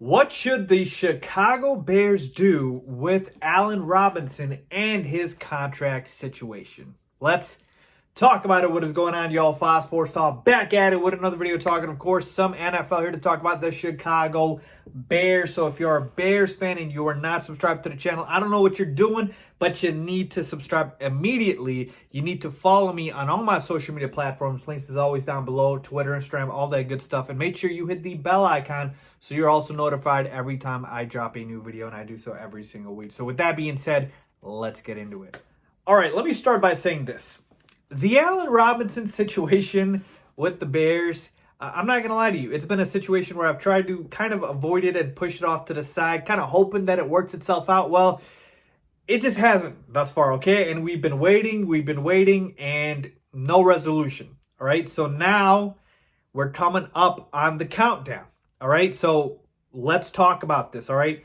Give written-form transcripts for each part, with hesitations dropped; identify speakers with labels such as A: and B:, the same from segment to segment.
A: What should the Chicago Bears do with Allen Robinson and his contract situation? Let's talk about it. What is going on, y'all? Faiz Sports Talk back at it with another video talking, of course, some NFL here to talk about the Chicago Bears. So if you're a Bears fan and you are not subscribed to the channel, I don't know what you're doing, but you need to subscribe immediately. You need to follow me on all my social media platforms. Links is always down below, Twitter, Instagram, all that good stuff. And make sure you hit the bell icon so you're also notified every time I drop a new video, and I do so every single week. So with that being said, let's get into it. All right, let me start by saying this. The Allen Robinson situation with the Bears, I'm not going to lie to you. It's been a situation where I've tried to kind of avoid it and push it off to the side, kind of hoping that it works itself out. Well, it just hasn't thus far, okay? And we've been waiting, and no resolution, all right? So now we're coming up on the countdown, all right? So let's talk about this, all right?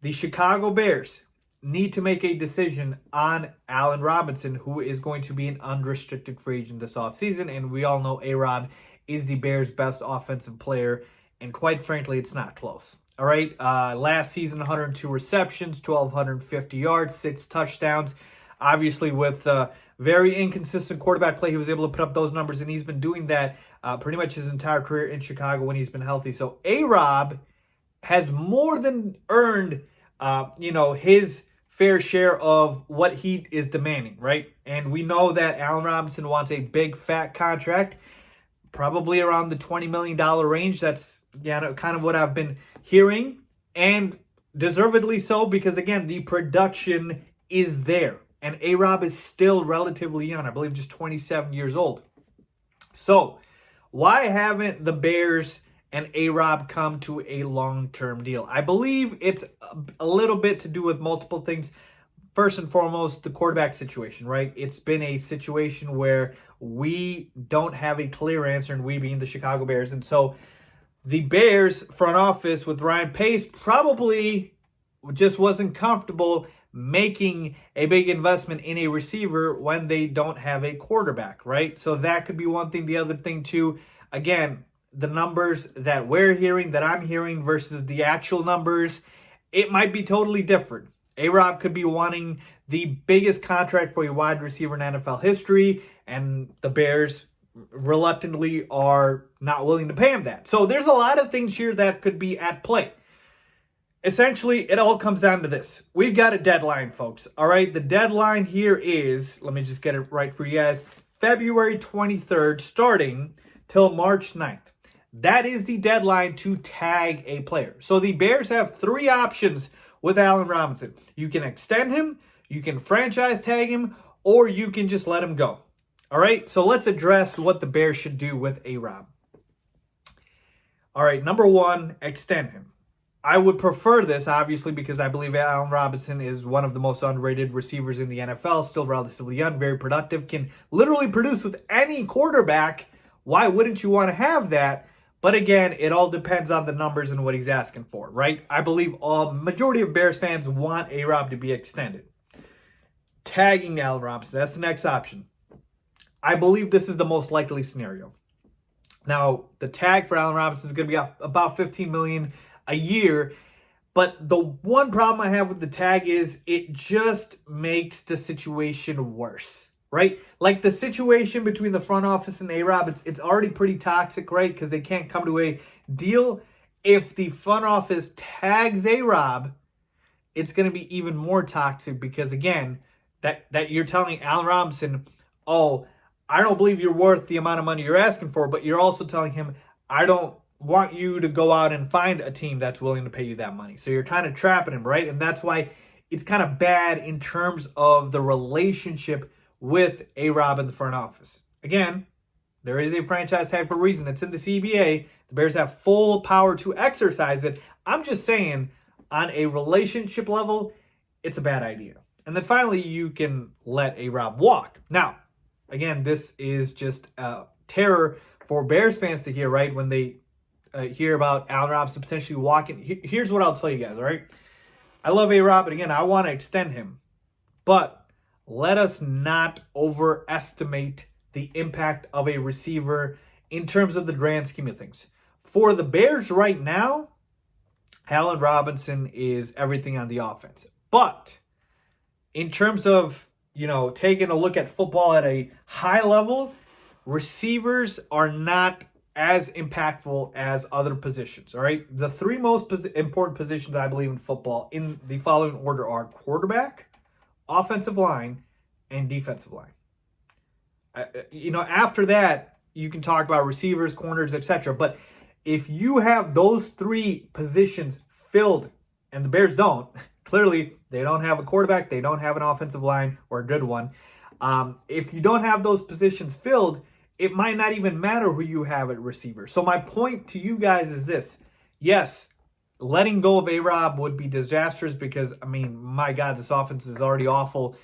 A: The Chicago Bears need to make a decision on Allen Robinson, who is going to be an unrestricted free agent this offseason. And we all know A-Rob is the Bears' best offensive player. And quite frankly, it's not close. All right. Last season, 102 receptions, 1,250 yards, 6 touchdowns. Obviously, with very inconsistent quarterback play, he was able to put up those numbers. And he's been doing that pretty much his entire career in Chicago when he's been healthy. So A-Rob has more than earned, his fair share of what he is demanding, right? And we know that Allen Robinson wants a big, fat contract, probably around the $20 million range. That's kind of what I've been hearing, and deservedly so, because, again, the production is there. And A-Rob is still relatively young. I believe just 27 years old. So why haven't the Bears and A-Rob come to a long-term deal? I believe it's a little bit to do with multiple things. First and foremost, the quarterback situation, right? It's been a situation where we don't have a clear answer, and we being the Chicago Bears. And so the Bears front office with Ryan Pace probably just wasn't comfortable making a big investment in a receiver when they don't have a quarterback, right? So that could be one thing. The other thing, too, again, the numbers that we're hearing, that I'm hearing, versus the actual numbers, it might be totally different. A-Rob could be wanting the biggest contract for a wide receiver in NFL history, and the Bears reluctantly are not willing to pay him that. So there's a lot of things here that could be at play. Essentially, it all comes down to this. We've got a deadline, folks. All right, the deadline here is, let me just get it right for you guys, February 23rd, starting till March 9th. That is the deadline to tag a player. So the Bears have 3 options with Allen Robinson. You can extend him, you can franchise tag him, or you can just let him go. All right, so let's address what the Bears should do with A-Rob. All right, number 1, extend him. I would prefer this, obviously, because I believe Allen Robinson is one of the most underrated receivers in the NFL, still relatively young, very productive, can literally produce with any quarterback. Why wouldn't you want to have that? But again, it all depends on the numbers and what he's asking for, right? I believe a majority of Bears fans want A-Rob to be extended. Tagging Allen Robinson, that's the next option. I believe this is the most likely scenario. Now, the tag for Allen Robinson is going to be about $15 million a year. But the one problem I have with the tag is it just makes the situation worse. Right? Like the situation between the front office and A-Rob, it's already pretty toxic, right? Because they can't come to a deal. If the front office tags A-Rob, it's going to be even more toxic because, again, that you're telling Allen Robinson, oh, I don't believe you're worth the amount of money you're asking for, but you're also telling him, I don't want you to go out and find a team that's willing to pay you that money. So you're kind of trapping him, right? And that's why it's kind of bad in terms of the relationship with A-Rob in the front office. Again, there is a franchise tag for a reason. It's in the CBA. The Bears have full power to exercise it. I'm just saying, on a relationship level, it's a bad idea. And then finally, you can let A-Rob walk. Now, again, this is just terror for Bears fans to hear, right? When they hear about Allen Robinson potentially walking. Here's what I'll tell you guys, all right? I love A-Rob, and again, I want to extend him. But let us not overestimate the impact of a receiver in terms of the grand scheme of things. For the Bears right now, Allen Robinson is everything on the offense. But in terms of, taking a look at football at a high level, receivers are not as impactful as other positions, all right? The three most important positions I believe in football in the following order are quarterback, offensive line, and defensive line. After that, you can talk about receivers, corners, etc. But if you have those three positions filled, and the Bears don't, clearly they don't have a quarterback, they don't have an offensive line or a good one. If you don't have those positions filled, it might not even matter who you have at receiver. So my point to you guys is this. Yes, letting go of A-Rob would be disastrous because, my God, this offense is already awful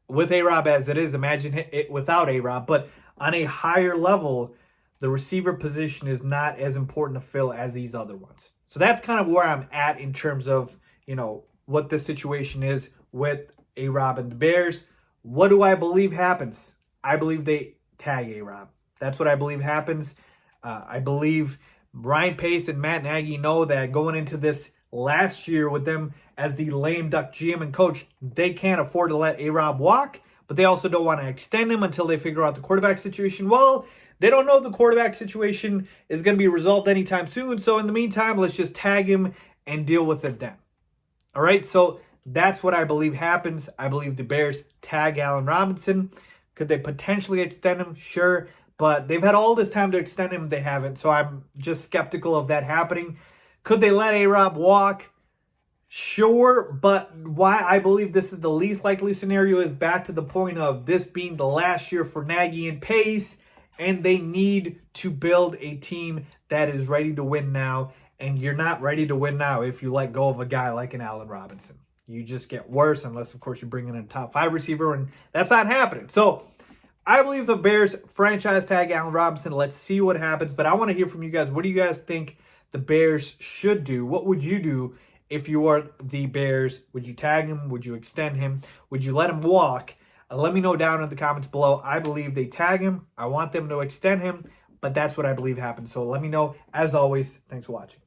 A: with A-Rob as it is. Imagine it without A-Rob. But on a higher level, the receiver position is not as important to fill as these other ones. So that's kind of where I'm at in terms of, what the situation is with A-Rob and the Bears. What do I believe happens? I believe they tag A-Rob. That's what I believe happens. I believe Ryan Pace and Matt Nagy know that going into this last year with them as the lame duck GM and coach, they can't afford to let A-Rob walk, but they also don't want to extend him until they figure out the quarterback situation. Well, they don't know if the quarterback situation is going to be resolved anytime soon, so in the meantime, let's just tag him and deal with it then. All right, so that's what I believe happens. I believe the Bears tag Allen Robinson. Could they potentially extend him? Sure. But they've had all this time to extend him. They haven't. So I'm just skeptical of that happening. Could they let A-Rob walk? Sure. But why I believe this is the least likely scenario is back to the point of this being the last year for Nagy and Pace. And they need to build a team that is ready to win now. And you're not ready to win now if you let go of a guy like an Allen Robinson. You just get worse unless, of course, you're bringing in a top 5 receiver. And that's not happening. So I believe the Bears franchise tag Allen Robinson. Let's see what happens. But I want to hear from you guys. What do you guys think the Bears should do? What would you do if you are the Bears? Would you tag him? Would you extend him? Would you let him walk? Let me know down in the comments below. I believe they tag him. I want them to extend him. But that's what I believe happens. So let me know. As always, thanks for watching.